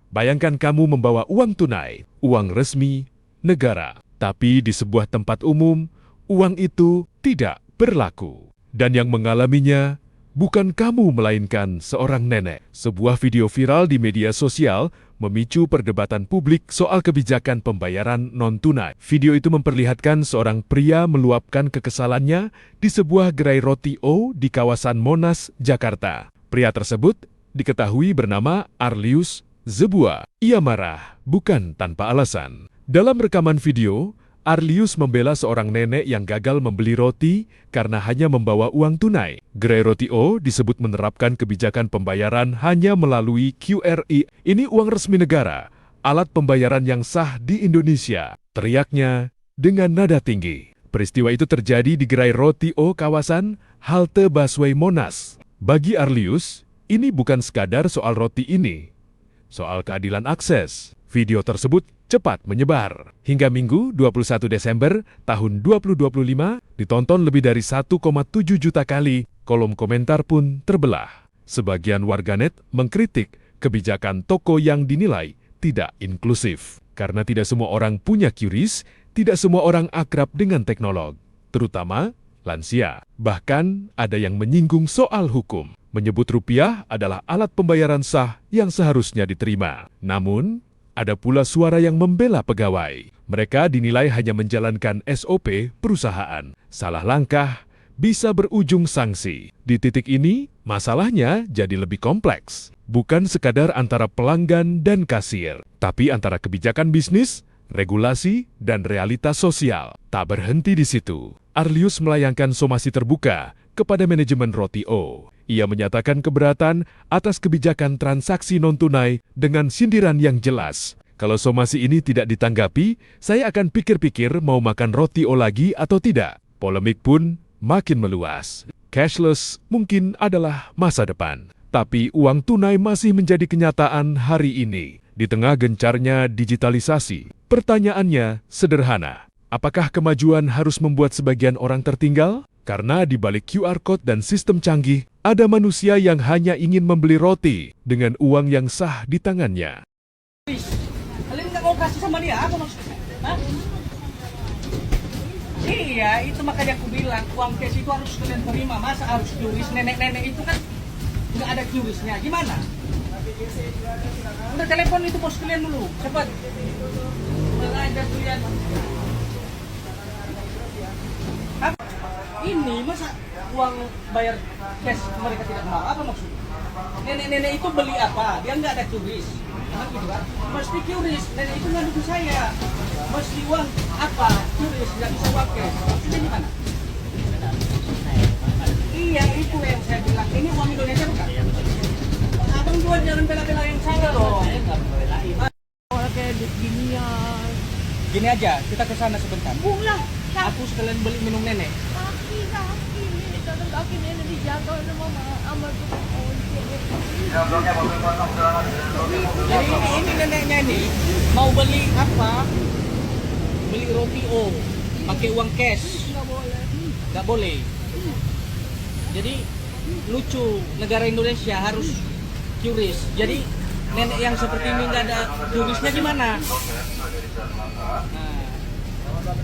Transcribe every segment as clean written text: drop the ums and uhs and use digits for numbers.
Bayangkan kamu membawa uang tunai, uang resmi negara, tapi di sebuah tempat umum, uang itu tidak berlaku. Dan yang mengalaminya bukan kamu melainkan seorang nenek. Sebuah video viral di media sosial memicu perdebatan publik soal kebijakan pembayaran non-tunai. Video itu memperlihatkan seorang pria meluapkan kekesalannya di sebuah gerai roti O di kawasan Monas, Jakarta. Pria tersebut diketahui bernama Arlius Zebua. Ia marah bukan tanpa alasan. Dalam rekaman video, Arlius membela seorang nenek yang gagal membeli roti karena hanya membawa uang tunai. Gerai Roti O disebut menerapkan kebijakan pembayaran hanya melalui QRI. Ini uang resmi negara, alat pembayaran yang sah di Indonesia, teriaknya dengan nada tinggi. Peristiwa itu terjadi di Gerai Roti O kawasan halte busway Monas. Bagi Arlius, ini bukan sekadar soal roti ini, soal keadilan akses. Video tersebut cepat menyebar. Hingga Minggu 21 Desember tahun 2025 ditonton lebih dari 1,7 juta kali. Kolom komentar pun terbelah. Sebagian warganet mengkritik kebijakan toko yang dinilai tidak inklusif. Karena tidak semua orang punya QRIS, tidak semua orang akrab dengan teknolog, terutama lansia. Bahkan ada yang menyinggung soal hukum, menyebut rupiah adalah alat pembayaran sah yang seharusnya diterima. Namun, ada pula suara yang membela pegawai. Mereka dinilai hanya menjalankan SOP perusahaan. Salah langkah bisa berujung sanksi. Di titik ini, masalahnya jadi lebih kompleks. Bukan sekadar antara pelanggan dan kasir, tapi antara kebijakan bisnis, regulasi, dan realitas sosial. Tak berhenti di situ. Arlius melayangkan somasi terbuka kepada manajemen Roti O. Ia menyatakan keberatan atas kebijakan transaksi non-tunai dengan sindiran yang jelas. Kalau somasi ini tidak ditanggapi, saya akan pikir-pikir mau makan Roti O lagi atau tidak. Polemik pun makin meluas. Cashless mungkin adalah masa depan, tapi uang tunai masih menjadi kenyataan hari ini. Di tengah gencarnya digitalisasi, pertanyaannya sederhana. Apakah kemajuan harus membuat sebagian orang tertinggal? Karena di balik QR Code dan sistem canggih, ada manusia yang hanya ingin membeli roti dengan uang yang sah di tangannya. Kalian nggak mau kasih sama dia, apa maksudnya? Hah? Iya, itu makanya aku bilang, uang cash itu harus kalian terima. Masa harus QRIS? Nenek-nenek itu kan nggak ada QRIS-nya. Gimana? Udah telepon itu bos kalian dulu, cepat. Mengajar kalian. Ini masa uang bayar cash mereka tidak mau, apa maksudnya? Nenek-nenek itu beli apa? Dia nggak ada QRIS. Gitu kan? Mesti QRIS, nenek itu nggak dukung saya. Mesti uang apa? QRIS, nggak bisa uang cash. Maksudnya gimana? Iya, itu yang saya bilang. Ini uang Indonesia bukan? Abang juga jangan bela-bela yang saya dong. Kayak ginian. Gini aja, kita ke sana sebentar. Bunga. Aku sekalian beli minum nenek. Kaki ini datang kaki nenek dijatuh sama sama tukang ojek. Jadi ini neneknya nih mau beli apa? Beli roti O, pakai uang cash. Nggak boleh. Nggak boleh. Jadi lucu, negara Indonesia harus QRIS. Jadi nenek yang seperti ini nggak ada QRIS-nya gimana? Nah,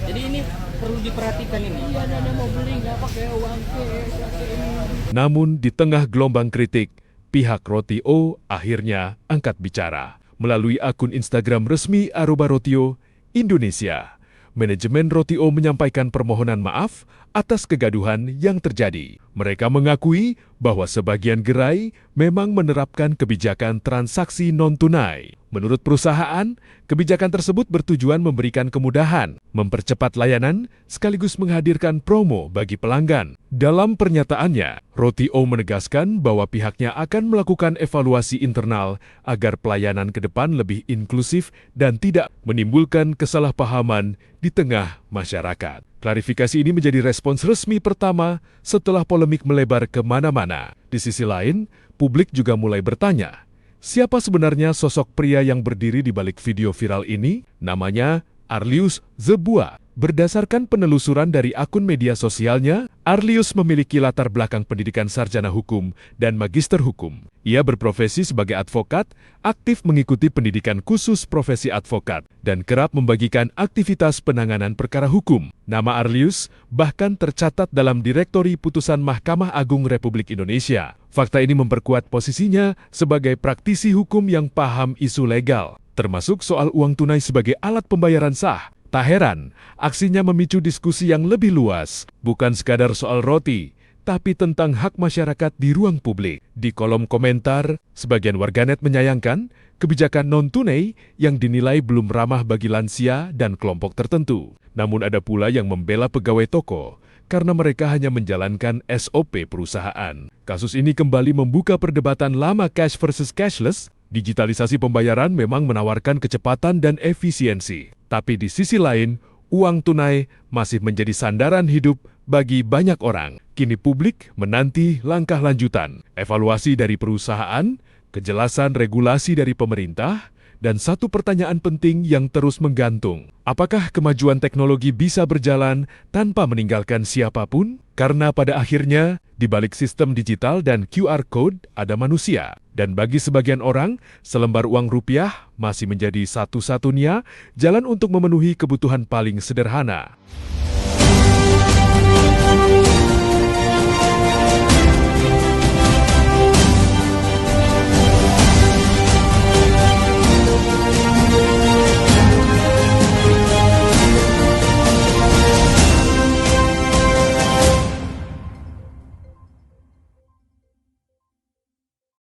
jadi ini perlu diperhatikan ini. Iya, nenek mau beli nggak pakai uang cash. Pakai ini. Namun di tengah gelombang kritik, pihak Roti O akhirnya angkat bicara. Melalui akun Instagram resmi @rotio Indonesia, manajemen Roti O menyampaikan permohonan maaf atas kegaduhan yang terjadi. Mereka mengakui bahwa sebagian gerai memang menerapkan kebijakan transaksi non-tunai. Menurut perusahaan, kebijakan tersebut bertujuan memberikan kemudahan, mempercepat layanan, sekaligus menghadirkan promo bagi pelanggan. Dalam pernyataannya, Roti O menegaskan bahwa pihaknya akan melakukan evaluasi internal agar pelayanan ke depan lebih inklusif dan tidak menimbulkan kesalahpahaman di tengah masyarakat. Klarifikasi ini menjadi respons resmi pertama setelah polemik melebar kemana-mana. Di sisi lain, publik juga mulai bertanya, siapa sebenarnya sosok pria yang berdiri di balik video viral ini? Namanya Arlius Zebua. Berdasarkan penelusuran dari akun media sosialnya, Arlius memiliki latar belakang pendidikan sarjana hukum dan magister hukum. Ia berprofesi sebagai advokat, aktif mengikuti pendidikan khusus profesi advokat, dan kerap membagikan aktivitas penanganan perkara hukum. Nama Arlius bahkan tercatat dalam Direktori Putusan Mahkamah Agung Republik Indonesia. Fakta ini memperkuat posisinya sebagai praktisi hukum yang paham isu legal, termasuk soal uang tunai sebagai alat pembayaran sah. Tak heran, aksinya memicu diskusi yang lebih luas, bukan sekadar soal roti, tapi tentang hak masyarakat di ruang publik. Di kolom komentar, sebagian warganet menyayangkan kebijakan non-tunai yang dinilai belum ramah bagi lansia dan kelompok tertentu. Namun ada pula yang membela pegawai toko karena mereka hanya menjalankan SOP perusahaan. Kasus ini kembali membuka perdebatan lama cash versus cashless. Digitalisasi pembayaran memang menawarkan kecepatan dan efisiensi. Tapi di sisi lain, uang tunai masih menjadi sandaran hidup bagi banyak orang. Kini publik menanti langkah lanjutan, evaluasi dari perusahaan, kejelasan regulasi dari pemerintah, dan satu pertanyaan penting yang terus menggantung. Apakah kemajuan teknologi bisa berjalan tanpa meninggalkan siapapun? Karena pada akhirnya, di balik sistem digital dan QR Code ada manusia. Dan bagi sebagian orang, selembar uang rupiah masih menjadi satu-satunya jalan untuk memenuhi kebutuhan paling sederhana.